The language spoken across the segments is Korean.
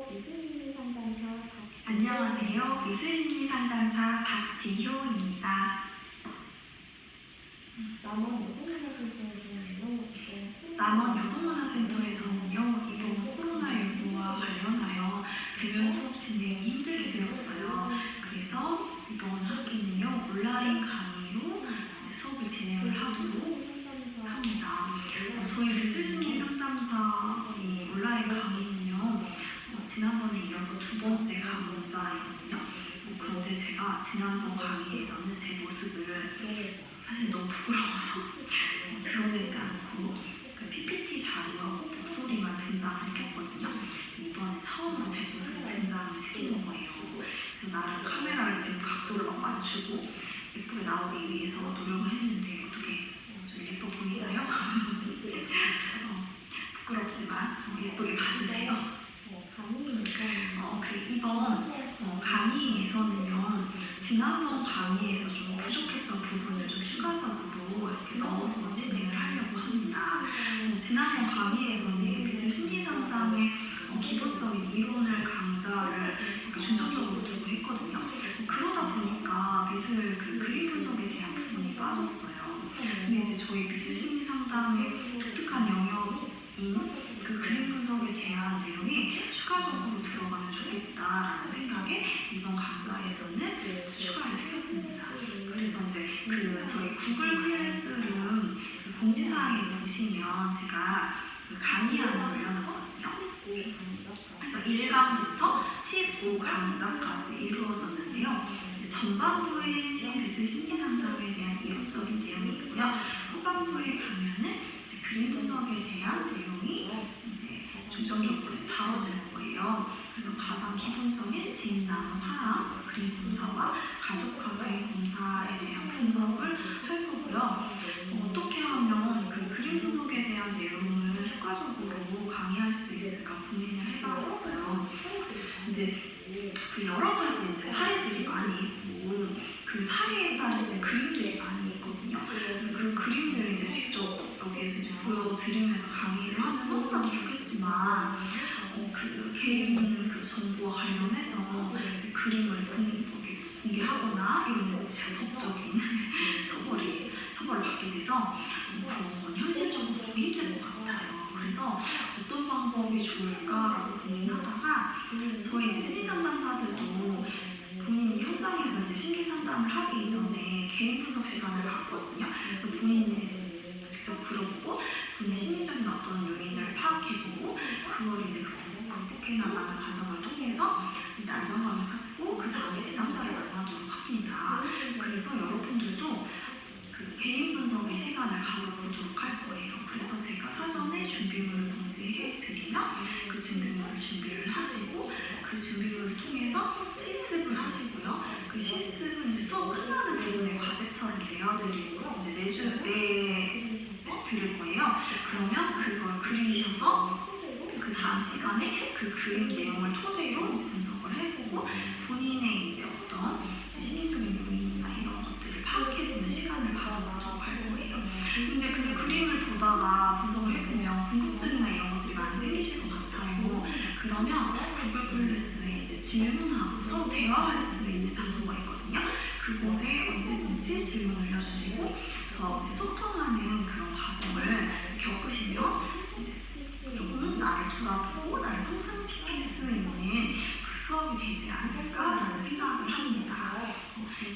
미술심리 상담사 안녕하세요. 미술심리 상담사 박지효입니다. 남원 여성문화센터에서는요, 이번 코로나19와 관련하여 대면 수업 진행이 힘들게 되었어요. 그래서 이번 학기는요, 온라인 강의로 수업을 진행을 하도록 합니다. 저희 미술심리 상담사의 온라인 강의는요, 지난번에 이어서 두 번째 강좌이거든요. 그런데 제가 지난번 강의에서는 제 모습을 사실 너무 부끄러워서 드러내지 않고 PPT 자료와 목소리만 등장을 시켰거든요. 이번에 처음으로 제 모습을 등장을 시키는 거예요. 그래서 나름 카메라를 지금 각도를 막 맞추고 예쁘게 나오기 위해서 노력을 했는데 어떻게 좀 예뻐 보이나요? 부끄럽지만 예쁘게 봐주세요. 이번 강의에서는요, 지난번 강의에서 좀 부족했던 부분을 좀 추가적으로 이렇게 넣어서 진행을 하려고 합니다. 지난번 강의에서는 미술 심리 상담의 기본적인 이론을 강좌를 중점적으로 두고 했거든요. 그러다 보니까 미술 그림 분석에 대한 부분이 빠졌어요. 근데 이제 저희 미술 심리 상담의 독특한 영역인 그 그림 분석에 대한 내용이 추가적으로 들어가면 좋겠다라는 생각에 이번 강좌에서는 추가를 시켰습니다. 그래서 이제 저희 구글 클래스룸 공지사항에 보시면 제가 강의안을 올려놨거든요. 그래서 1강부터 15강좌까지 이루어졌는데요. 전반부에는 미술 심리 상담에 대한 이론적인 내용이 있고요. 후반부에 가면은 그림 분석에 대한 내용이 이제 중점적으로 다뤄질 거예요. 그래서 가장 기본적인 집, 나무, 사람, 그림 검사와 가족화 그림 검사에 대한 분석을 할 거고요. 어떻게 하면 그 그림 분석에 대한 내용을 효과적으로 강의할 수 있을까 고민을 해봤어요. 이제 그 여러 가지 이제 사례들이 많이 있고 그 사례에 따른 이제 그림들이 많이 있거든요. 그래서 그 그림들을 이제 직접 여기에서 이제 보여드리면서 강의를 하면 너무나도 좋겠지만 그 개인 그 정보와 관련해서 이제 그림을 공개하거나 이러면서 제가 법적인 처벌을 받게 돼서 그런 건 현실적으로 좀 힘들 것 같아요. 그래서 어떤 방법이 좋을까라고 고민하다가 저희 이제 심리상담사들도 본인이 현장에서 이제 심리상담을 하기 이전에 개인 분석 시간을 갖거든요. 그래서 본인이 직접 들어보고 본인의 심리적인 어떤 요인을 파악해보고 그걸 이제 극복해 나가는 과정을 통해서 이제 안정감을 찾고 그 다음에 내담자를 만나도록 합니다. 그래서 여러분들도 그 개인 분석의 시간을 가져보도록 할 거예요. 그래서 제가 사전에 준비물을 공지해드리면 그 준비물을 준비를 하시고 그 준비물을 통해서 실습을 하시고요. 그 실습은 이제 수업 끝나는 부분에 과제처럼 내어드리고 이제 내드릴 거예요. 그러면 그걸 그리셔서 그 다음 시간에 그 그림 내용을 토대로 이제 분석을 해보고 본인의 이제 어떤 심리적인 요인이나 이런 것들을 파악해보는 시간을 가져보도록 할 거예요. 근데 그림을 보다가 분석을 해보면 궁금증이나 이런 것들이 많이 생기실 것 같아요. 그러면 구글 클래스에 이제 질문하고 서로 대화할 수 있는 장소가 있거든요. 그곳에 언제든지 질문 올려주시고 저 소통하는 그런 과정을 겪으시면 조금 나를 돌아보고 나를 성장시킬 수 있는 그 수업이 되지 않을까라는 생각을 합니다.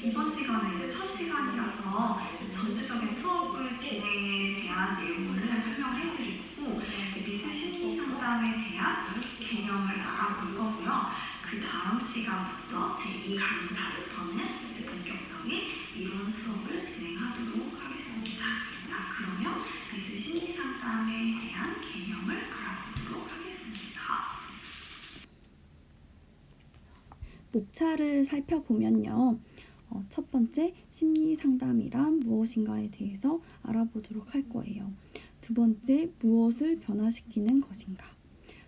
이번 시간은 이제 첫 시간이라서 전체적인 수업을 진행에 대한 내용을 설명을 해드리고 미술 심리 상담에 대한 개념을 알아볼 거고요. 그 다음 시간부터 제2강좌부터는 본격적인 이론 수업을 진행하도록 하겠습니다. 자, 그러면 미술 심리 상담에 대한 개념을 알아보도록 하겠습니다. 목차를 살펴보면요. 첫 번째, 심리 상담이란 무엇인가에 대해서 알아보도록 할 거예요. 두 번째, 무엇을 변화시키는 것인가.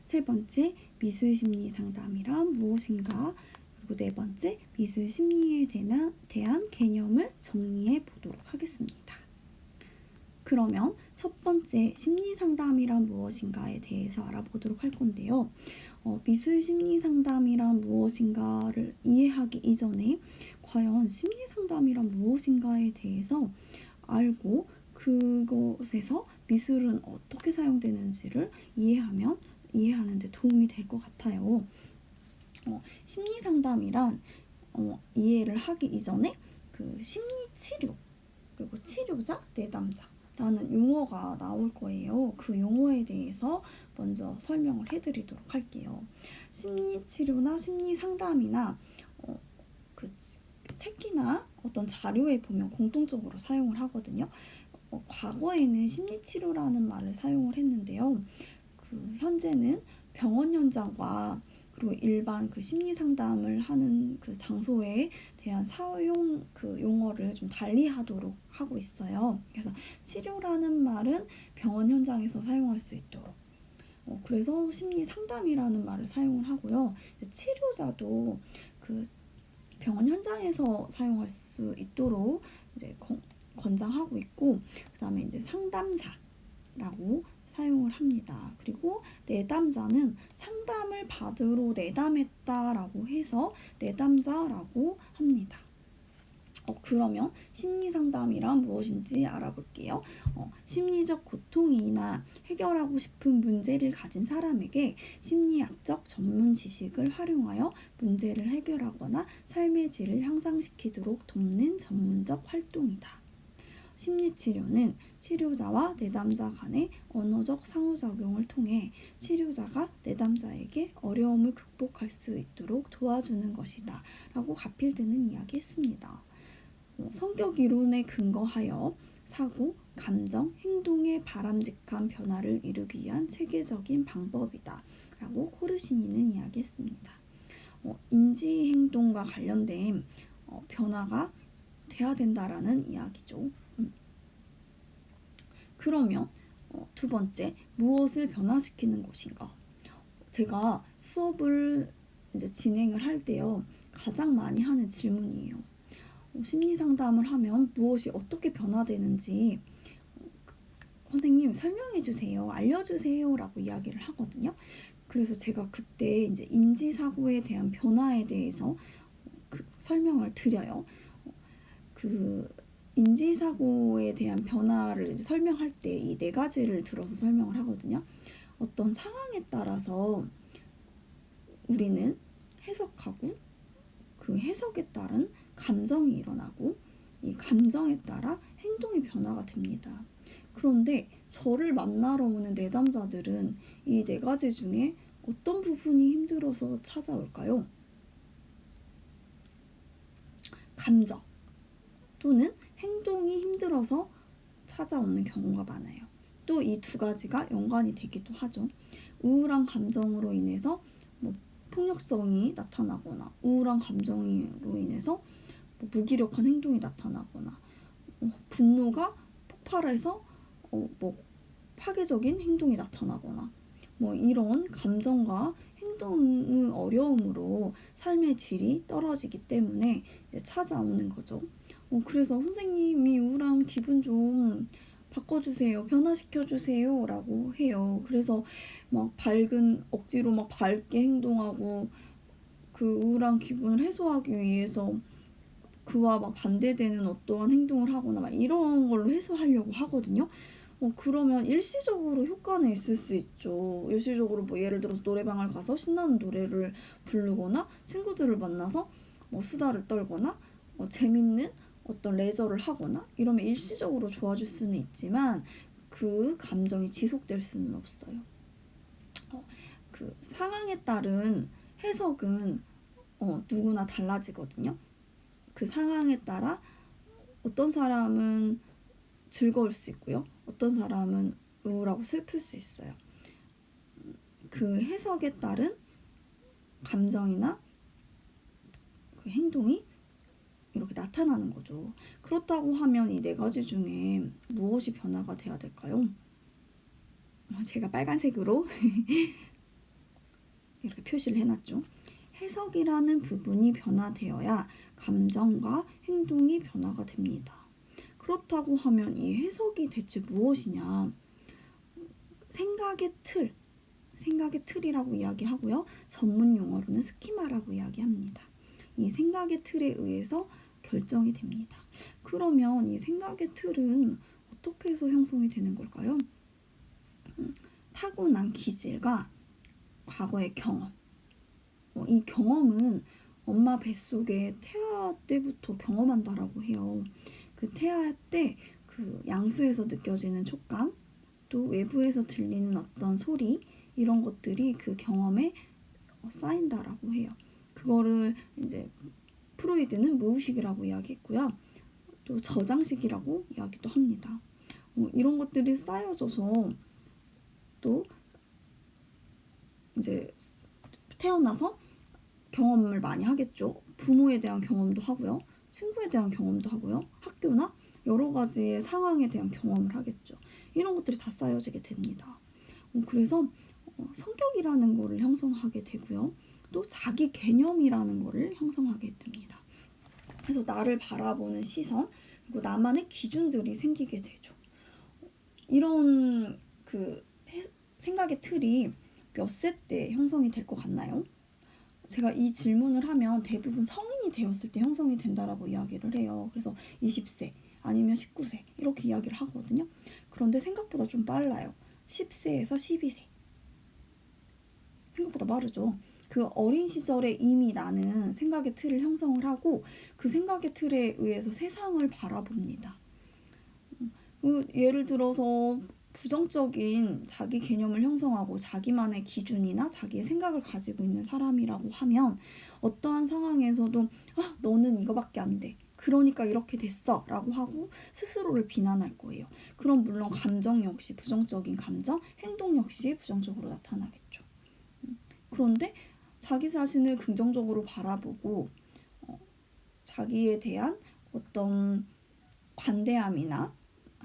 세 번째, 미술 심리 상담이란 무엇인가. 그리고 네 번째, 미술 심리에 대한 개념을 정리해 보도록 하겠습니다. 그러면 첫 번째, 심리 상담이란 무엇인가에 대해서 알아보도록 할 건데요. 미술 심리 상담이란 무엇인가를 이해하기 이전에 과연 심리 상담이란 무엇인가에 대해서 알고 그것에서 미술은 어떻게 사용되는지를 이해하는 데 도움이 될 것 같아요. 심리 상담이란 이해를 하기 이전에 그 심리 치료 그리고 치료자, 내담자라는 용어가 나올 거예요. 그 용어에 대해서 먼저 설명을 해드리도록 할게요. 심리 치료나 심리 상담이나 그 책이나 어떤 자료에 보면 공통적으로 사용을 하거든요. 과거에는 심리 치료라는 말을 사용을 했는데요. 현재는 병원 현장과 그리고 일반 그 심리 상담을 하는 그 장소에 대한 사용 그 용어를 좀 달리하도록 하고 있어요. 그래서 치료라는 말은 병원 현장에서 사용할 수 있도록. 그래서 심리 상담이라는 말을 사용을 하고요. 치료자도 그 병원 현장에서 사용할 수 있도록 이제 권장하고 있고, 그다음에 이제 상담사라고 사용을 합니다. 그리고 내담자는 상담을 받으러 내담했다라고 해서 내담자라고 합니다. 그러면 심리상담이란 무엇인지 알아볼게요. 심리적 고통이나 해결하고 싶은 문제를 가진 사람에게 심리학적 전문 지식을 활용하여 문제를 해결하거나 삶의 질을 향상시키도록 돕는 전문적 활동이다. 심리치료는 치료자와 내담자 간의 언어적 상호작용을 통해 치료자가 내담자에게 어려움을 극복할 수 있도록 도와주는 것이다 라고 가필드는 이야기했습니다. 성격 이론에 근거하여 사고, 감정, 행동의 바람직한 변화를 이루기 위한 체계적인 방법이다 라고 코르시니는 이야기했습니다. 인지행동과 관련된 변화가 돼야 된다라는 이야기죠. 그러면 두 번째, 무엇을 변화시키는 것인가? 제가 수업을 이제 진행을 할 때요, 가장 많이 하는 질문이에요. 심리 상담을 하면 무엇이 어떻게 변화되는지 선생님 설명해 주세요, 알려주세요 라고 이야기를 하거든요. 그래서 제가 그때 이제 인지사고에 대한 변화에 대해서 설명을 드려요. 인지사고에 대한 변화를 이제 설명할 때 이 네 가지를 들어서 설명을 하거든요. 어떤 상황에 따라서 우리는 해석하고 그 해석에 따른 감정이 일어나고 이 감정에 따라 행동이 변화가 됩니다. 그런데 저를 만나러 오는 내담자들은 이 네 가지 중에 어떤 부분이 힘들어서 찾아올까요? 감정 또는 행동이 힘들어서 찾아오는 경우가 많아요. 또 이 두 가지가 연관이 되기도 하죠. 우울한 감정으로 인해서 폭력성이 나타나거나 우울한 감정으로 인해서 무기력한 행동이 나타나거나 분노가 폭발해서 파괴적인 행동이 나타나거나 이런 감정과 행동의 어려움으로 삶의 질이 떨어지기 때문에 이제 찾아오는 거죠. 그래서 선생님이 우울한 기분 좀 바꿔주세요, 변화시켜주세요 라고 해요. 그래서 억지로 밝게 행동하고 그 우울한 기분을 해소하기 위해서 그와 반대되는 어떠한 행동을 하거나 이런 걸로 해소하려고 하거든요. 그러면 일시적으로 효과는 있을 수 있죠. 일시적으로 예를 들어서 노래방을 가서 신나는 노래를 부르거나 친구들을 만나서 수다를 떨거나 재밌는 어떤 레저를 하거나 이러면 일시적으로 좋아질 수는 있지만 그 감정이 지속될 수는 없어요. 그 상황에 따른 해석은 누구나 달라지거든요. 그 상황에 따라 어떤 사람은 즐거울 수 있고요, 어떤 사람은 우울하고 슬플 수 있어요. 그 해석에 따른 감정이나 그 행동이 이렇게 나타나는 거죠. 그렇다고 하면 이 네 가지 중에 무엇이 변화가 돼야 될까요? 제가 빨간색으로 이렇게 표시를 해놨죠. 해석이라는 부분이 변화되어야 감정과 행동이 변화가 됩니다. 그렇다고 하면 이 해석이 대체 무엇이냐? 생각의 틀, 생각의 틀이라고 이야기하고요. 전문 용어로는 스키마라고 이야기합니다. 이 생각의 틀에 의해서 결정이 됩니다. 그러면 이 생각의 틀은 어떻게 해서 형성이 되는 걸까요? 타고난 기질과 과거의 경험. 이 경험은 엄마 뱃속에 태아 때부터 경험한다라고 해요. 그 태아 때 그 양수에서 느껴지는 촉감, 또 외부에서 들리는 어떤 소리, 이런 것들이 그 경험에 쌓인다라고 해요. 그거를 이제 프로이드는 무의식이라고 이야기했고요. 또 저장식이라고 이야기도 합니다. 이런 것들이 쌓여져서 또 이제 태어나서 경험을 많이 하겠죠. 부모에 대한 경험도 하고요. 친구에 대한 경험도 하고요. 학교나 여러 가지의 상황에 대한 경험을 하겠죠. 이런 것들이 다 쌓여지게 됩니다. 그래서 성격이라는 거를 형성하게 되고요. 또 자기 개념이라는 거를 형성하게 됩니다. 그래서 나를 바라보는 시선, 그리고 나만의 기준들이 생기게 되죠. 이런 그 생각의 틀이 몇 세 때 형성이 될 것 같나요? 제가 이 질문을 하면 대부분 성인이 되었을 때 형성이 된다라고 이야기를 해요. 그래서 20세 아니면 19세 이렇게 이야기를 하거든요. 그런데 생각보다 좀 빨라요. 10세에서 12세. 생각보다 빠르죠. 그 어린 시절에 이미 나는 생각의 틀을 형성을 하고 그 생각의 틀에 의해서 세상을 바라봅니다. 예를 들어서 부정적인 자기 개념을 형성하고 자기만의 기준이나 자기의 생각을 가지고 있는 사람이라고 하면 어떠한 상황에서도 너는 이거밖에 안 돼. 그러니까 이렇게 됐어 라고 하고 스스로를 비난할 거예요. 그럼 물론 감정 역시 부정적인 감정, 행동 역시 부정적으로 나타나겠죠. 그런데 자기 자신을 긍정적으로 바라보고 자기에 대한 어떤 관대함이나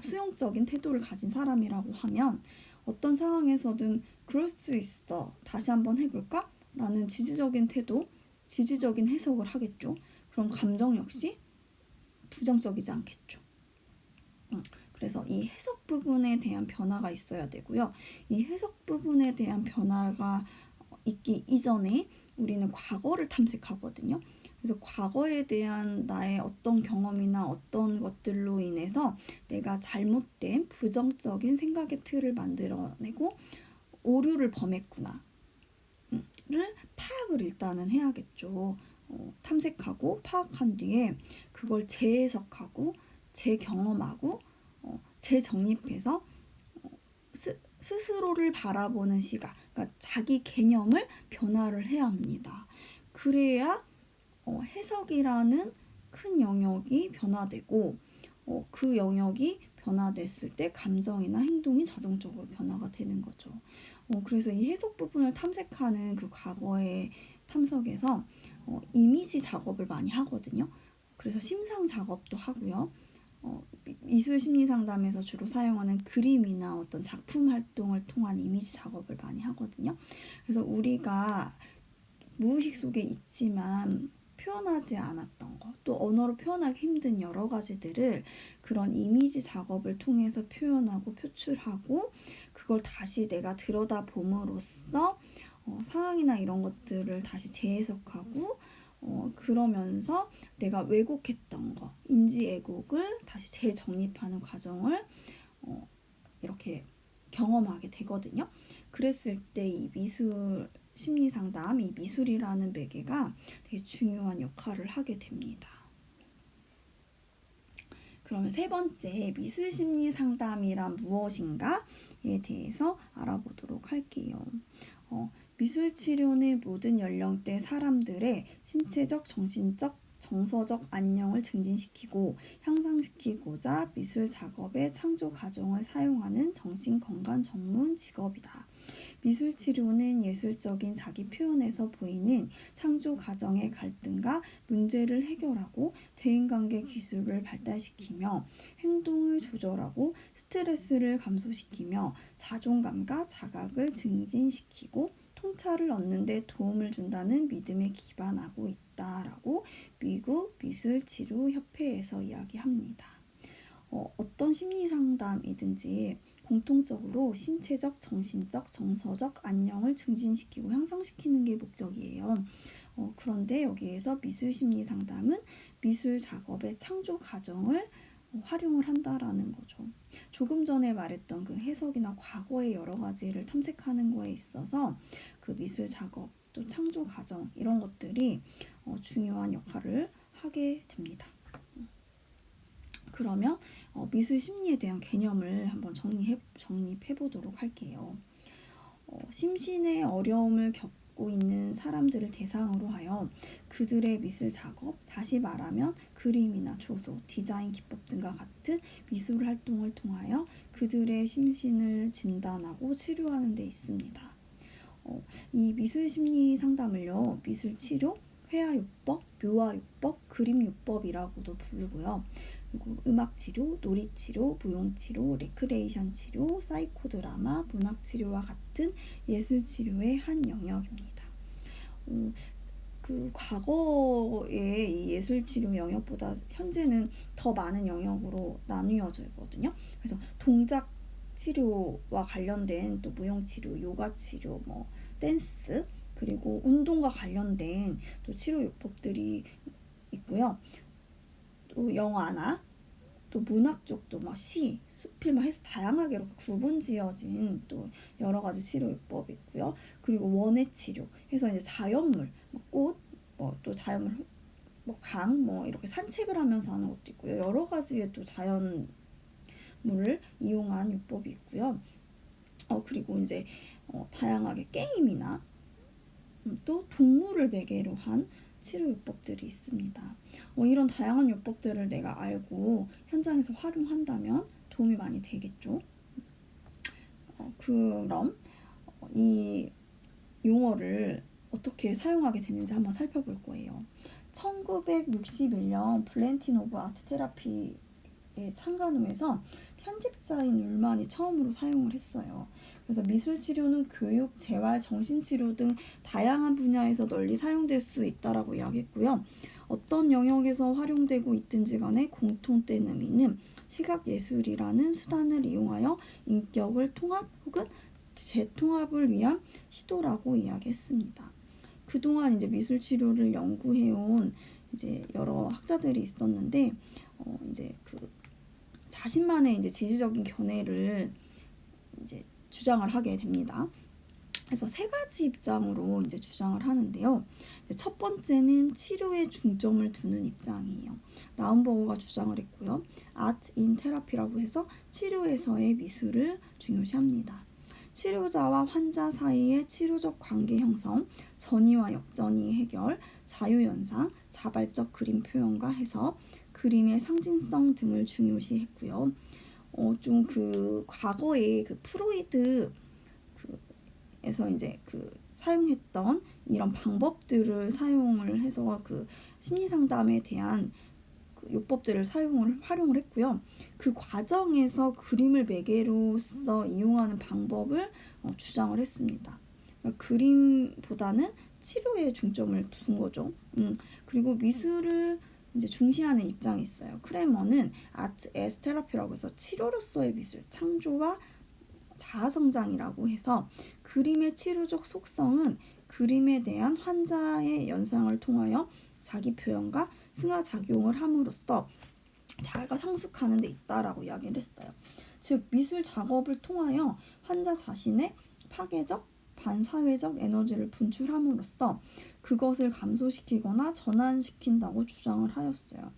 수용적인 태도를 가진 사람이라고 하면 어떤 상황에서든 그럴 수 있어. 다시 한번 해볼까? 라는 지지적인 태도, 지지적인 해석을 하겠죠. 그럼 감정 역시 부정적이지 않겠죠. 그래서 이 해석 부분에 대한 변화가 있어야 되고요. 이 해석 부분에 대한 변화가 있기 이전에 우리는 과거를 탐색하거든요. 그래서 과거에 대한 나의 어떤 경험이나 어떤 것들로 인해서 내가 잘못된 부정적인 생각의 틀을 만들어내고 오류를 범했구나 를 파악을 일단은 해야겠죠. 탐색하고 파악한 뒤에 그걸 재해석하고 재경험하고 재정립해서 스스로를 바라보는 시각, 그러니까 자기 개념을 변화를 해야 합니다. 그래야 해석이라는 큰 영역이 변화되고 그 영역이 변화됐을 때 감정이나 행동이 자동적으로 변화가 되는 거죠. 그래서 이 해석 부분을 탐색하는 그 과거의 탐색에서 이미지 작업을 많이 하거든요. 그래서 심상 작업도 하고요. 미술 심리 상담에서 주로 사용하는 그림이나 어떤 작품 활동을 통한 이미지 작업을 많이 하거든요. 그래서 우리가 무의식 속에 있지만 표현하지 않았던 것, 또 언어로 표현하기 힘든 여러 가지들을 그런 이미지 작업을 통해서 표현하고 표출하고 그걸 다시 내가 들여다봄으로써 상황이나 이런 것들을 다시 재해석하고 그러면서 내가 왜곡했던 거, 인지 왜곡을 다시 재정립하는 과정을 이렇게 경험하게 되거든요. 그랬을 때 이 미술 심리 상담, 이 미술이라는 매개가 되게 중요한 역할을 하게 됩니다. 그러면 세 번째, 미술 심리 상담이란 무엇인가에 대해서 알아보도록 할게요. 미술 치료는 모든 연령대 사람들의 신체적, 정신적, 정서적 안녕을 증진시키고 향상시키고자 미술 작업의 창조 과정을 사용하는 정신건강 전문 직업이다. 미술 치료는 예술적인 자기 표현에서 보이는 창조 과정의 갈등과 문제를 해결하고 대인관계 기술을 발달시키며 행동을 조절하고 스트레스를 감소시키며 자존감과 자각을 증진시키고 통찰을 얻는 데 도움을 준다는 믿음에 기반하고 있다라고 미국 미술치료협회에서 이야기합니다. 어떤 심리상담이든지 공통적으로 신체적, 정신적, 정서적 안녕을 증진시키고 향상시키는 게 목적이에요. 그런데 여기에서 미술심리 상담은 미술 작업의 창조 과정을 활용을 한다라는 거죠. 조금 전에 말했던 그 해석이나 과거의 여러 가지를 탐색하는 거에 있어서 그 미술 작업 또 창조 과정 이런 것들이 중요한 역할을 하게 됩니다. 그러면 미술 심리에 대한 개념을 한번 정립해 보도록 할게요. 심신의 어려움을 겪고 있는 사람들을 대상으로 하여 그들의 미술 작업, 다시 말하면 그림이나 조소, 디자인 기법 등과 같은 미술 활동을 통하여 그들의 심신을 진단하고 치료하는 데 있습니다. 이 미술 심리 상담을요, 미술 치료, 회화요법, 묘화요법, 그림요법이라고도 부르고요. 그리고 음악치료, 놀이치료, 무용치료, 레크레이션 치료, 사이코드라마, 문학치료와 같은 예술치료의 한 영역입니다. 그 과거의 이 예술치료 영역보다 현재는 더 많은 영역으로 나뉘어져 있거든요. 그래서 동작 치료와 관련된 또 무용치료, 요가치료, 댄스, 그리고 운동과 관련된 또 치료요법들이 있고요. 또 영화나 또 문학 쪽도 시, 수필 해서 다양하게 이렇게 구분지어진 또 여러 가지 치료요법이 있고요. 그리고 원예 치료 해서 이제 자연물, 꽃, 또 자연물, 강, 이렇게 산책을 하면서 하는 것도 있고요. 여러 가지의 또 자연물을 이용한 요법이 있고요. 그리고 이제 다양하게 게임이나 또 동물을 매개로 한 치료요법들이 있습니다. 이런 다양한 요법들을 내가 알고 현장에서 활용한다면 도움이 많이 되겠죠. 그럼 이 용어를 어떻게 사용하게 되는지 한번 살펴볼 거예요. 1961년 블렌틴 오브 아트 테라피의 창간호에서 편집자인 울만이 처음으로 사용을 했어요. 그래서 미술치료는 교육, 재활, 정신치료 등 다양한 분야에서 널리 사용될 수 있다라고 이야기했고요. 어떤 영역에서 활용되고 있든지 간에 공통된 의미는 시각예술이라는 수단을 이용하여 인격을 통합 혹은 재통합을 위한 시도라고 이야기했습니다. 그동안 이제 미술치료를 연구해온 이제 여러 학자들이 있었는데, 이제 그 자신만의 이제 지지적인 견해를 이제 주장을 하게 됩니다. 그래서 세 가지 입장으로 이제 주장을 하는데요. 첫 번째는 치료에 중점을 두는 입장이에요. 나움버거가 주장을 했고요. Art in Therapy라고 해서 치료에서의 미술을 중요시합니다. 치료자와 환자 사이의 치료적 관계 형성, 전이와 역전이 해결, 자유연상, 자발적 그림 표현과 해석, 그림의 상징성 등을 중요시했고요. 좀 그 과거에 그 프로이드 에서 이제 그 사용했던 이런 방법들을 사용을 해서 그 심리 상담에 대한 그 요법들을 활용을 했고요. 그 과정에서 그림을 매개로서 이용하는 방법을 주장을 했습니다. 그러니까 그림보다는 치료에 중점을 둔 거죠. 그리고 미술을 이제 중시하는 입장이 있어요. 크레머는 아트 에스 테라피라고 해서 치료로서의 미술, 창조와 자아성장이라고 해서 그림의 치료적 속성은 그림에 대한 환자의 연상을 통하여 자기 표현과 승화작용을 함으로써 자아가 성숙하는 데 있다라고 이야기를 했어요. 즉 미술 작업을 통하여 환자 자신의 파괴적, 반사회적 에너지를 분출함으로써 그것을 감소시키거나 전환시킨다고 주장을 하였어요.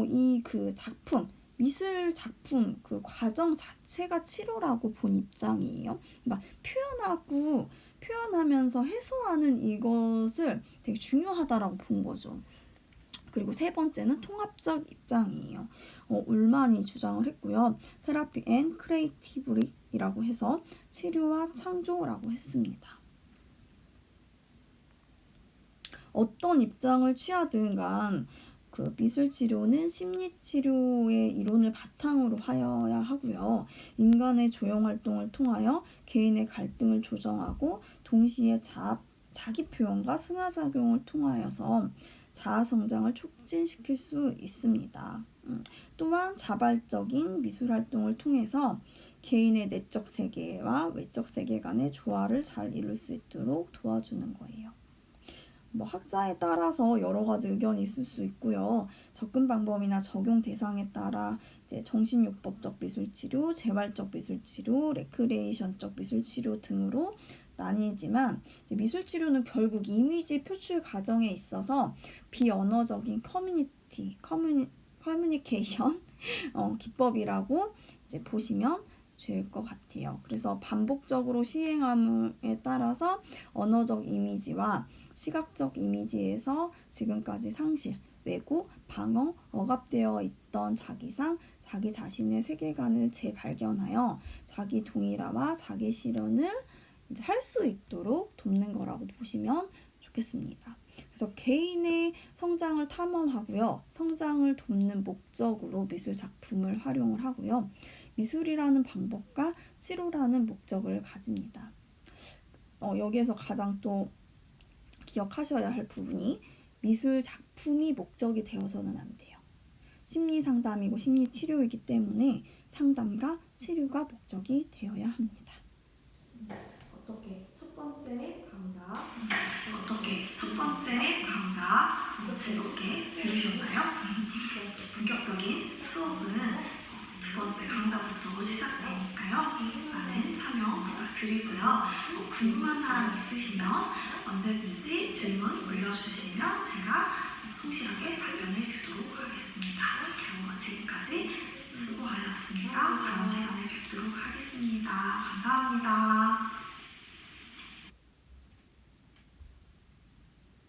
이 그 작품, 미술 작품 그 과정 자체가 치료라고 본 입장이에요. 그러니까 표현하면서 해소하는 이것을 되게 중요하다라고 본 거죠. 그리고 세 번째는 통합적 입장이에요. 울만이 주장을 했고요. 테라피 앤 크리에이티브리라고 해서 치료와 창조라고 했습니다. 어떤 입장을 취하든 간 그 미술치료는 심리치료의 이론을 바탕으로 하여야 하고요. 인간의 조형활동을 통하여 개인의 갈등을 조정하고 동시에 자기 표현과 승화작용을 통하여서 자아 성장을 촉진시킬 수 있습니다. 또한 자발적인 미술 활동을 통해서 개인의 내적 세계와 외적 세계 간의 조화를 잘 이룰 수 있도록 도와주는 거예요. 뭐 학자에 따라서 여러 가지 의견이 있을 수 있고요. 접근 방법이나 적용 대상에 따라 이제 정신요법적 미술치료, 재활적 미술치료, 레크레이션적 미술치료 등으로 나뉘지만 미술치료는 결국 이미지 표출 과정에 있어서 비언어적인 커뮤니케이션 기법이라고 이제 보시면 될 것 같아요. 그래서 반복적으로 시행함에 따라서 언어적 이미지와 시각적 이미지에서 지금까지 상실, 왜곡, 방어, 억압되어 있던 자기상, 자기 자신의 세계관을 재발견하여 자기 동일화와 자기 실현을 할 수 있도록 돕는 거라고 보시면 좋겠습니다. 그래서 개인의 성장을 탐험하고요. 성장을 돕는 목적으로 미술 작품을 활용을 하고요. 미술이라는 방법과 치료라는 목적을 가집니다. 여기에서 가장 또 기억하셔야 할 부분이 미술 작품이 목적이 되어서는 안 돼요. 심리 상담이고 심리 치료이기 때문에 상담과 치료가 목적이 되어야 합니다. 어떻게 첫 번째 강좌 즐겁게 들으셨나요? 본격적인 수업은 두 번째 강좌부터 시작되니까요. 많은 참여 부탁드리고요. 궁금한 사항 있으시면 언제든지 질문 올려주시면 제가 성실하게 답변해 드리도록 하겠습니다. 지금까지 수고하셨습니다. 다음 시간에 뵙도록 하겠습니다. 감사합니다.